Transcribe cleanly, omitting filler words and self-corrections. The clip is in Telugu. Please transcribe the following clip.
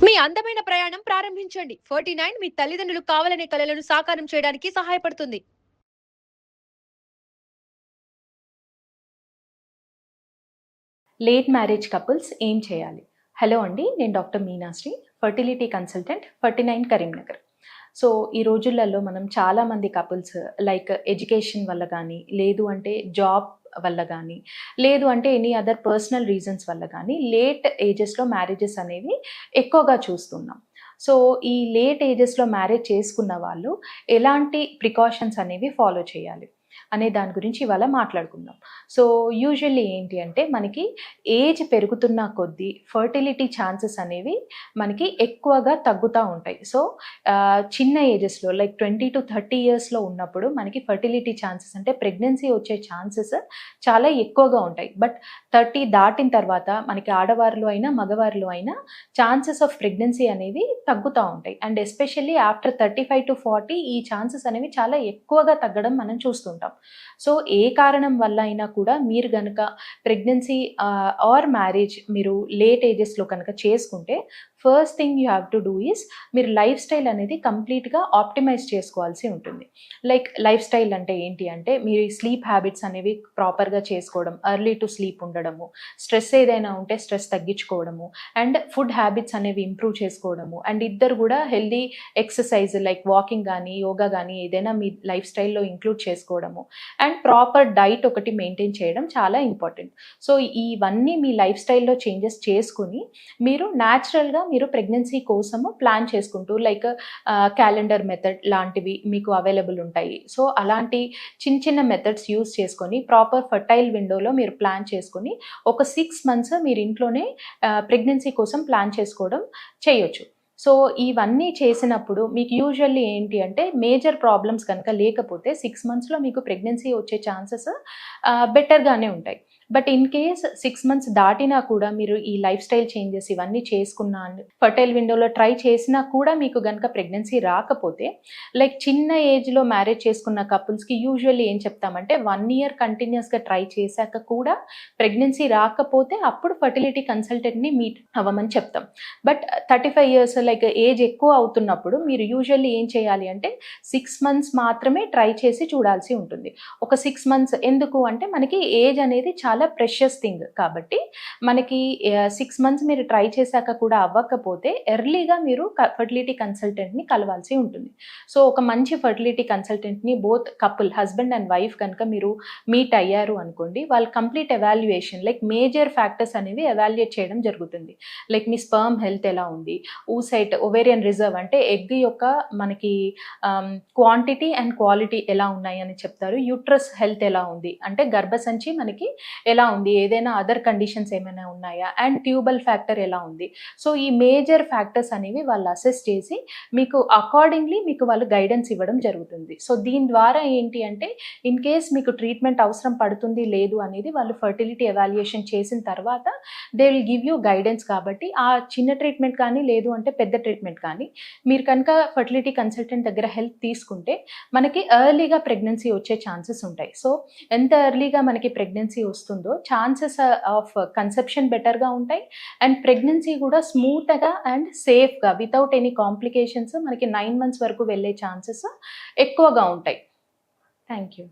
మీ అందమైన ప్రయాణం ప్రారంభించండి. 49 మీ తల్లిదండ్రులు కావాలనే కలలను సాకారం చేయడానికి సహాయపడుతుంది. లేట్ మ్యారేజ్ కపుల్స్ ఏం చేయాలి? హలో అండి, నేను doctor Meenashri, fertility consultant, 49 Karimnagar. So ఈ రోజులలో మనం చాలామంది కపుల్స్ లైక్ ఎడ్యుకేషన్ వల్ల కానీ, లేదు అంటే జాబ్ వల్ల కానీ, లేదు అంటే ఎనీ అదర్ పర్సనల్ రీజన్స్ వల్ల కానీ లేట్ ఏజెస్లో మ్యారేజెస్ అనేవి ఎక్కువగా చూస్తున్నాం. సో ఈ లేట్ ఏజెస్లో మ్యారేజ్ చేసుకున్న వాళ్ళు ఎలాంటి ప్రికాషన్స్ అనేవి ఫాలో చేయాలి అనే దాని గురించి ఇవాళ మాట్లాడుకుందాం. సో యూజువల్లీ ఏంటి అంటే మనకి ఏజ్ పెరుగుతున్న కొద్దీ ఫర్టిలిటీ ఛాన్సెస్ అనేవి మనకి ఎక్కువగా తగ్గుతూ ఉంటాయి. సో చిన్న ఏజెస్లో లైక్ 20 to 30 ఇయర్స్లో ఉన్నప్పుడు మనకి ఫర్టిలిటీ ఛాన్సెస్ అంటే ప్రెగ్నెన్సీ వచ్చే ఛాన్సెస్ చాలా ఎక్కువగా ఉంటాయి. బట్ 30 దాటిన తర్వాత మనకి ఆడవారిలో అయినా మగవారిలో అయినా ఛాన్సెస్ ఆఫ్ ప్రెగ్నెన్సీ అనేవి తగ్గుతూ ఉంటాయి. అండ్ ఎస్పెషల్లీ ఆఫ్టర్ 35 to 40 ఈ ఛాన్సెస్ అనేవి చాలా ఎక్కువగా తగ్గడం మనం చూస్తుంటాం. సో ఏ కారణం వల్ల అయినా కూడా మీరు కనుక ప్రెగ్నెన్సీ ఆర్ మ్యారేజ్ మీరు లేట్ ఏజెస్లో కనుక చేసుకుంటే first thing you have to do is మీరు లైఫ్ స్టైల్ అనేది కంప్లీట్గా ఆప్టిమైజ్ చేసుకోవాల్సి ఉంటుంది. లైక్ లైఫ్ స్టైల్ అంటే ఏంటి అంటే మీరు స్లీప్ హ్యాబిట్స్ అనేవి ప్రాపర్గా చేసుకోవడం, ఎర్లీ టు స్లీప్ ఉండడము, స్ట్రెస్ ఏదైనా ఉంటే స్ట్రెస్ తగ్గించుకోవడము, అండ్ ఫుడ్ హ్యాబిట్స్ అనేవి ఇంప్రూవ్ చేసుకోవడము, అండ్ ఇద్దరు కూడా హెల్దీ ఎక్సర్సైజ్ లైక్ వాకింగ్ కానీ యోగా కానీ ఏదైనా మీ లైఫ్ స్టైల్లో ఇంక్లూడ్ చేసుకోవడము, అండ్ ప్రాపర్ డైట్ ఒకటి మెయింటైన్ చేయడం చాలా ఇంపార్టెంట్. సో ఇవన్నీ మీ లైఫ్ స్టైల్లో చేంజెస్ చేసుకుని మీరు న్యాచురల్గా మీరు ప్రెగ్నెన్సీ కోసము ప్లాన్ చేసుకుంటూ లైక్ క్యాలెండర్ మెథడ్ లాంటివి మీకు అవైలబుల్ ఉంటాయి. సో అలాంటి చిన్న చిన్న మెథడ్స్ యూస్ చేసుకొని ప్రాపర్ ఫర్టైల్ విండోలో మీరు ప్లాన్ చేసుకొని ఒక 6 months మీరు ఇంట్లోనే ప్రెగ్నెన్సీ కోసం ప్లాన్ చేసుకోవడం చేయొచ్చు. సో ఇవన్నీ చేసినప్పుడు మీకు యూజువల్లీ ఏంటి అంటే మేజర్ ప్రాబ్లమ్స్ కనుక లేకపోతే 6 monthsలో మీకు ప్రెగ్నెన్సీ వచ్చే ఛాన్సెస్ బెటర్గానే ఉంటాయి. బట్ ఇన్ కేస్ 6 months దాటినా కూడా మీరు ఈ లైఫ్ స్టైల్ చేంజెస్ ఇవన్నీ చేసుకున్నా ఫర్టైల్ విండోలో ట్రై చేసినా కూడా మీకు కనుక ప్రెగ్నెన్సీ రాకపోతే లైక్ చిన్న ఏజ్లో మ్యారేజ్ చేసుకున్న కపుల్స్కి యూజువల్లీ ఏం చెప్తామంటే 1 year కంటిన్యూస్గా ట్రై చేశాక కూడా ప్రెగ్నెన్సీ రాకపోతే అప్పుడు ఫర్టిలిటీ కన్సల్టెంట్ని మీట్ అవ్వమని చెప్తాం. బట్ 35 years లైక్ ఏజ్ ఎక్కువ అవుతున్నప్పుడు మీరు యూజువల్లీ ఏం చేయాలి అంటే 6 months మాత్రమే ట్రై చేసి చూడాల్సి ఉంటుంది. ఒక 6 months ఎందుకు అంటే మనకి ఏజ్ అనేది చాలా ప్రెషియస్ థింగ్ కాబట్టి మనకి 6 months మీరు ట్రై చేశాక కూడా అవ్వకపోతే ఎర్లీగా మీరు ఫర్టిలిటీ కన్సల్టెంట్ని కలవాల్సి ఉంటుంది. సో ఒక మంచి ఫర్టిలిటీ కన్సల్టెంట్ని both couple husband and wife కనుక మీరు మీట్ అయ్యారు అనుకోండి, వాళ్ళు complete evaluation like major factors అనేవి ఎవాల్యుయేట్ చేయడం జరుగుతుంది. లైక్ మీ స్పర్మ్ హెల్త్ ఎలా ఉంది, ఊసైట్ ఓవేరియన్ రిజర్వ్ అంటే ఎగ్ యొక్క మనకి క్వాంటిటీ అండ్ క్వాలిటీ ఎలా ఉన్నాయి అని చెప్తారు. యూట్రస్ హెల్త్ ఎలా ఉంది అంటే గర్భసంచి మనకి ఎలా ఉంది, ఏదైనా అదర్ కండిషన్స్ ఏమైనా ఉన్నాయా, అండ్ ట్యూబల్ ఫ్యాక్టర్ ఎలా ఉంది. సో ఈ మేజర్ ఫ్యాక్టర్స్ అనేవి వాళ్ళు అసెస్ చేసి మీకు అకార్డింగ్లీ మీకు వాళ్ళు గైడెన్స్ ఇవ్వడం జరుగుతుంది. సో దీని ద్వారా ఏంటి అంటే ఇన్ కేస్ మీకు ట్రీట్మెంట్ అవసరం పడుతుంది లేదు అనేది వాళ్ళు ఫర్టిలిటీ ఎవాల్యుయేషన్ చేసిన తర్వాత they will give you guidance. కాబట్టి ఆ చిన్న ట్రీట్మెంట్ కానీ లేదు అంటే పెద్ద ట్రీట్మెంట్ కానీ మీరు కనుక ఫర్టిలిటీ కన్సల్టెంట్ దగ్గర హెల్ప్ తీసుకుంటే మనకి ఎర్లీగా ప్రెగ్నెన్సీ వచ్చే ఛాన్సెస్ ఉంటాయి. సో ఎంత ఎర్లీగా మనకి ప్రెగ్నెన్సీ వస్తుందో ఛాన్సెస్ ఆఫ్ కన్సెప్షన్ బెటర్గా ఉంటాయి అండ్ ప్రెగ్నెన్సీ కూడా స్మూత్గా అండ్ సేఫ్గా వితౌట్ ఎనీ కాంప్లికేషన్స్ మనకి 9 months వరకు వెళ్ళే ఛాన్సెస్ ఎక్కువగా ఉంటాయి. Thank you.